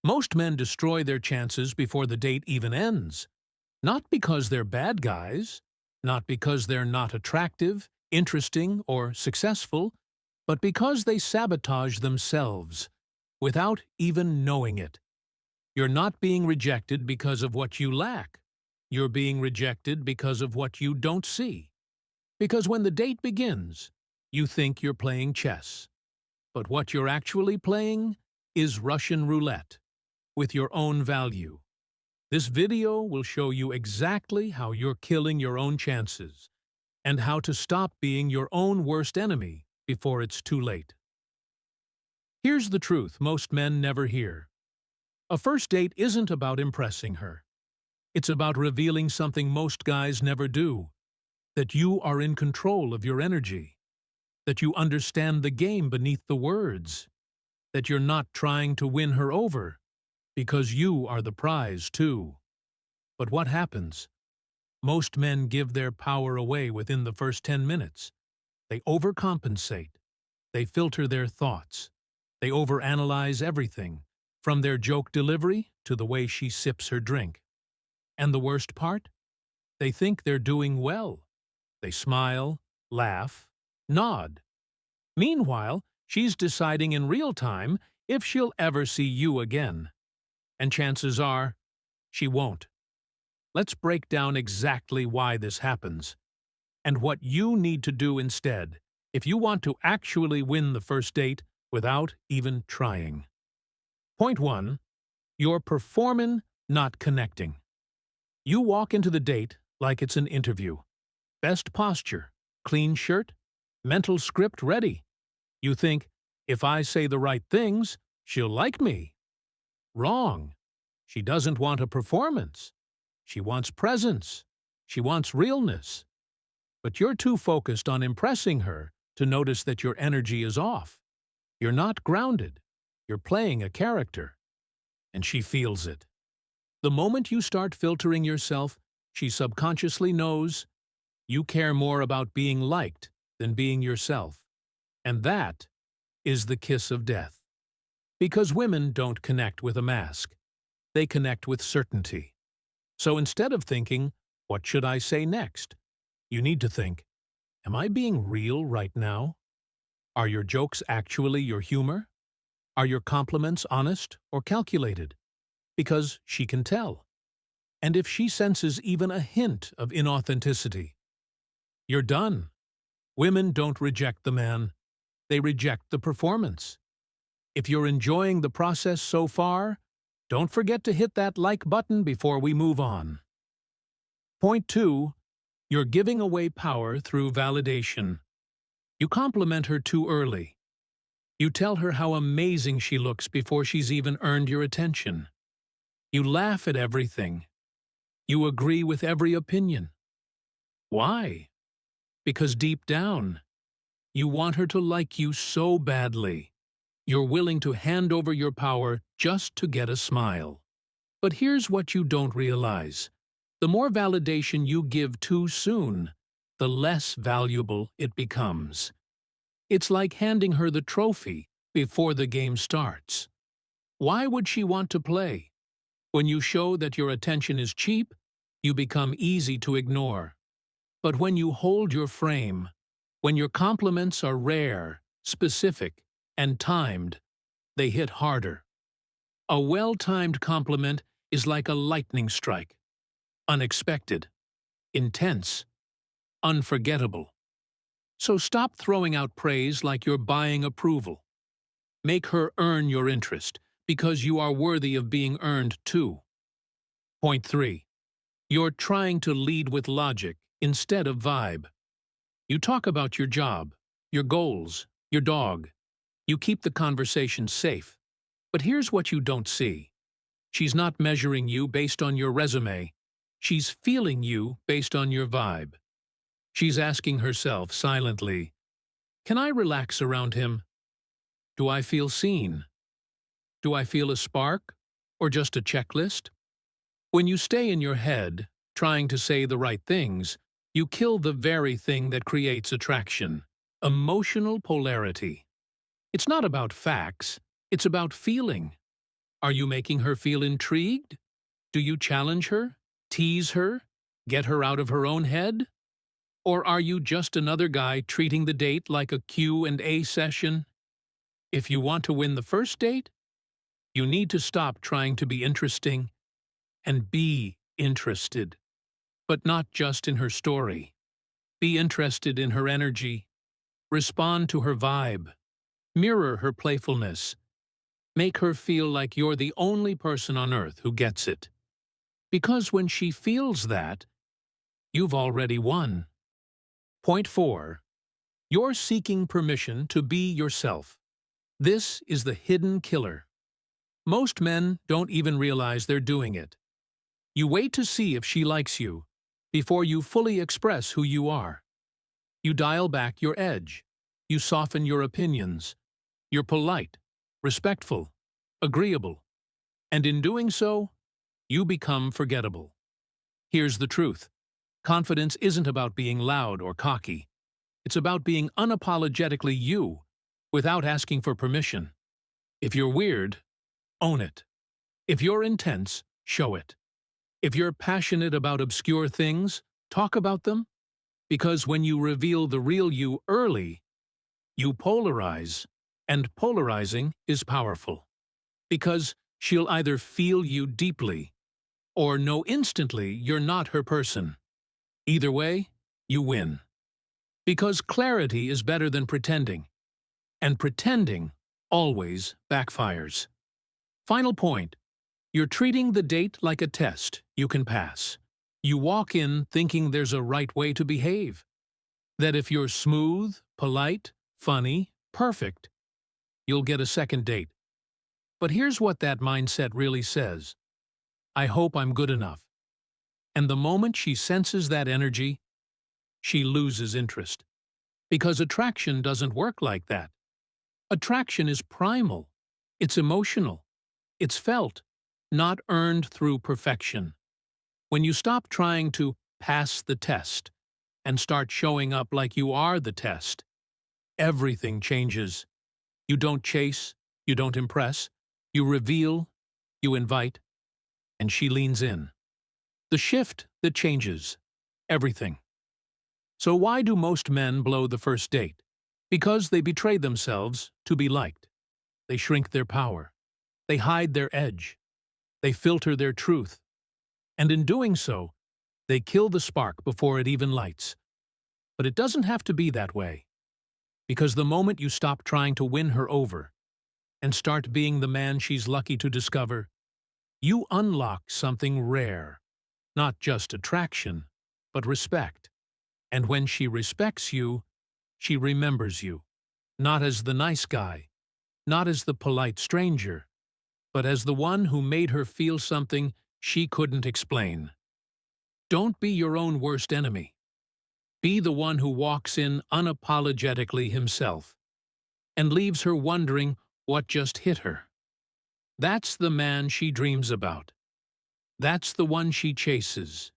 Most men destroy their chances before the date even ends. Not because they're bad guys, not because they're not attractive, interesting, or successful, but because they sabotage themselves without even knowing it. You're not being rejected because of what you lack. You're being rejected because of what you don't see. Because when the date begins, you think you're playing chess. But what you're actually playing is Russian roulette with your own value. This video will show you exactly how you're killing your own chances and how to stop being your own worst enemy before it's too late. Here's the truth most men never hear. A first date isn't about impressing her. It's about revealing something most guys never do, that you are in control of your energy, that you understand the game beneath the words, that you're not trying to win her over, because you are the prize too. But what happens? Most men give their power away within the first 10 minutes. They overcompensate. They filter their thoughts. They overanalyze everything, from their joke delivery to the way she sips her drink. And the worst part? They think they're doing well. They smile, laugh, nod. Meanwhile, she's deciding in real time if she'll ever see you again. And chances are, she won't. Let's break down exactly why this happens, and what you need to do instead if you want to actually win the first date without even trying. Point 1. You're performing, not connecting. You walk into the date like it's an interview. Best posture, clean shirt, mental script ready. You think, if I say the right things, she'll like me. Wrong. She doesn't want a performance. She wants presence. She wants realness. But you're too focused on impressing her to notice that your energy is off. You're not grounded. You're playing a character. And she feels it. The moment you start filtering yourself, she subconsciously knows you care more about being liked than being yourself. And that is the kiss of death. Because women don't connect with a mask. They connect with certainty. So instead of thinking, what should I say next? You need to think, am I being real right now? Are your jokes actually your humor? Are your compliments honest or calculated? Because she can tell. And if she senses even a hint of inauthenticity, you're done. Women don't reject the man. They reject the performance. If you're enjoying the process so far, don't forget to hit that like button before we move on. Point 2. You're giving away power through validation. You compliment her too early. You tell her how amazing she looks before she's even earned your attention. You laugh at everything. You agree with every opinion. Why? Because deep down, you want her to like you so badly. You're willing to hand over your power just to get a smile. But here's what you don't realize. The more validation you give too soon, the less valuable it becomes. It's like handing her the trophy before the game starts. Why would she want to play? When you show that your attention is cheap, you become easy to ignore. But when you hold your frame, when your compliments are rare, specific, and timed, they hit harder. A well-timed compliment is like a lightning strike. Unexpected, intense, unforgettable. So stop throwing out praise like you're buying approval. Make her earn your interest, because you are worthy of being earned too. Point 3. You're trying to lead with logic instead of vibe. You talk about your job, your goals, your dog. You keep the conversation safe. But here's what you don't see. She's not measuring you based on your resume. She's feeling you based on your vibe. She's asking herself silently, can I relax around him? Do I feel seen? Do I feel a spark? Or just a checklist? When you stay in your head, trying to say the right things, you kill the very thing that creates attraction, emotional polarity. It's not about facts, it's about feeling. Are you making her feel intrigued? Do you challenge her, tease her, get her out of her own head? Or are you just another guy treating the date like a Q&A session? If you want to win the first date, you need to stop trying to be interesting and be interested, but not just in her story. Be interested in her energy. Respond to her vibe. Mirror her playfulness. Make her feel like you're the only person on earth who gets it. Because when she feels that, you've already won. Point 4. You're seeking permission to be yourself. This is the hidden killer. Most men don't even realize they're doing it. You wait to see if she likes you before you fully express who you are. You dial back your edge. You soften your opinions. You're polite, respectful, agreeable. And in doing so, you become forgettable. Here's the truth. Confidence isn't about being loud or cocky. It's about being unapologetically you, without asking for permission. If you're weird, own it. If you're intense, show it. If you're passionate about obscure things, talk about them. Because when you reveal the real you early, you polarize, and polarizing is powerful. Because she'll either feel you deeply or know instantly you're not her person. Either way, you win. Because clarity is better than pretending, and pretending always backfires. Final point. You're treating the date like a test you can pass. You walk in thinking there's a right way to behave. That if you're smooth, polite, funny, perfect, you'll get a second date. But here's what that mindset really says. I hope I'm good enough. And the moment she senses that energy, she loses interest. Because attraction doesn't work like that. Attraction is primal. It's emotional. It's felt, not earned through perfection. When you stop trying to pass the test and start showing up like you are the test, everything changes. You don't chase, you don't impress, you reveal, you invite, and she leans in. The shift that changes everything. So why do most men blow the first date? Because they betray themselves to be liked. They shrink their power. They hide their edge. They filter their truth. And in doing so, they kill the spark before it even lights. But it doesn't have to be that way. Because the moment you stop trying to win her over and start being the man she's lucky to discover, you unlock something rare. Not just attraction, but respect. And when she respects you, she remembers you. Not as the nice guy, not as the polite stranger, but as the one who made her feel something she couldn't explain. Don't be your own worst enemy. Be the one who walks in unapologetically himself and leaves her wondering what just hit her. That's the man she dreams about. That's the one she chases.